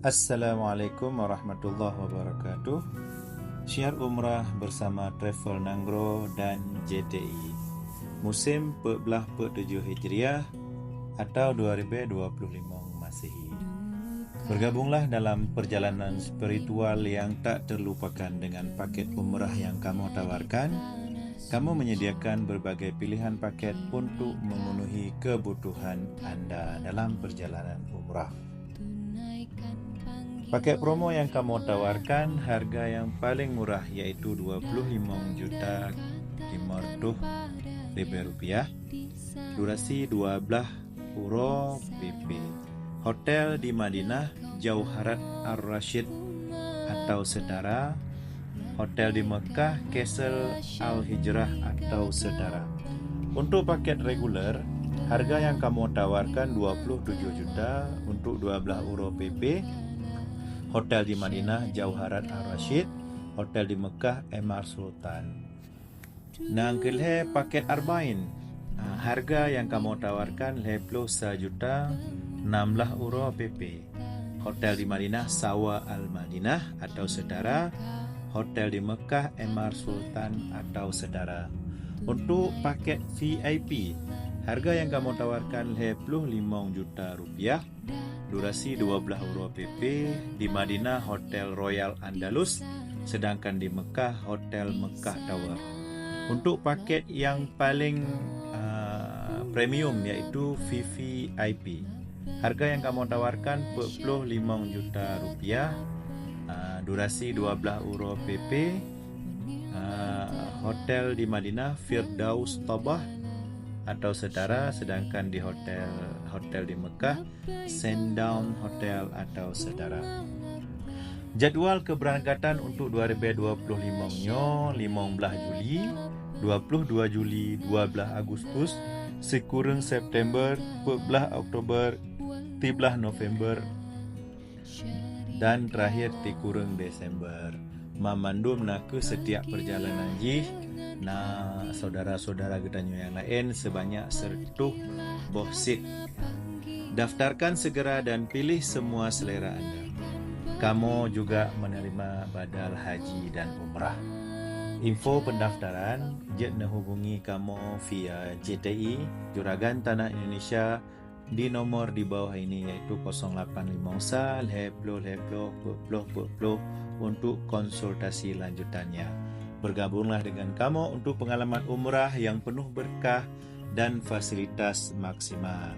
Assalamualaikum warahmatullahi wabarakatuh. Syiar Umrah bersama Travel Nangro dan JTI musim 14-17 Hijriah atau 2025 Masehi. Bergabunglah dalam perjalanan spiritual yang tak terlupakan dengan paket umrah yang kamu tawarkan. Kamu menyediakan berbagai pilihan paket untuk memenuhi kebutuhan anda dalam perjalanan umrah. Paket promo yang kamu tawarkan harga yang paling murah yaitu Rp25.500.000, durasi 12 euro PP. Hotel di Madinah Jauharat Ar-Rashid atau Sedara. Hotel di Mekah Castle Al-Hijrah atau Sedara. Untuk paket reguler, harga yang kamu tawarkan 27 juta untuk 12 euro PP. Hotel di Madinah Jauharat Ar-Rashid, hotel di Mekah Emar Sultan. Nangkilhe paket Arba'in. Harga yang kamu tawarkan 21 juta 16 euro PP. Hotel di Madinah Sawa Al-Madinah atau Sedara, hotel di Mekah Emar Sultan atau Sedara. Untuk paket VIP, harga yang kamu tawarkan 25 juta rupiah, durasi 12 euro PP, di Madinah Hotel Royal Andalus, sedangkan di Mekah Hotel Mekah Tower. Untuk paket yang paling premium yaitu VVIP, harga yang kamu tawarkan 25 juta rupiah, durasi 12 euro PP, hotel di Madinah Firdaus Tabah atau Sedara, sedangkan di hotel di Mekah Sandown Hotel atau Sedara. Jadual keberangkatan untuk 2025 15 Juli, 22 Juli, 12 Agustus, sekurang September, 14 Oktober, 13 November dan terakhir tikurang Desember. Memandum nak ke setiap perjalanan jih na saudara-saudara gedanyo yang lain sebanyak 100 bohsit. Daftarkan segera dan pilih semua selera anda. Kamu juga menerima badal haji dan umrah. Info pendaftaran jangan hubungi kamu via JTI Juragan Tanah Indonesia di nomor di bawah ini yaitu 085 untuk konsultasi lanjutannya. Bergabunglah dengan kamu untuk pengalaman umrah yang penuh berkah dan fasilitas maksimal.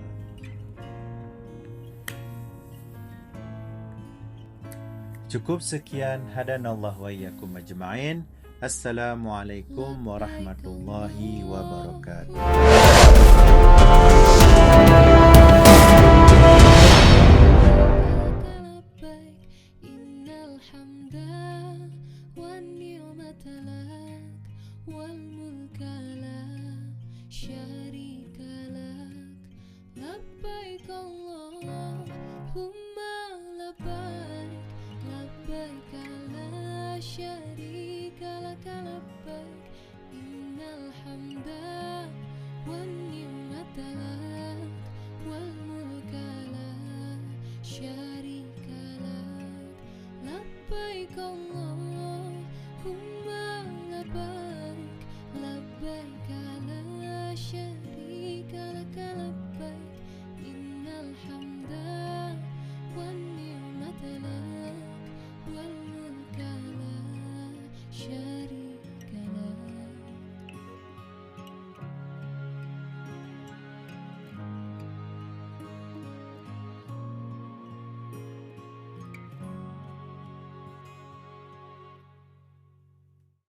Cukup sekian, hadanallah wa iyyakum ajma'in. Assalamualaikum warahmatullahi wabarakatuh. Labbaik Allah.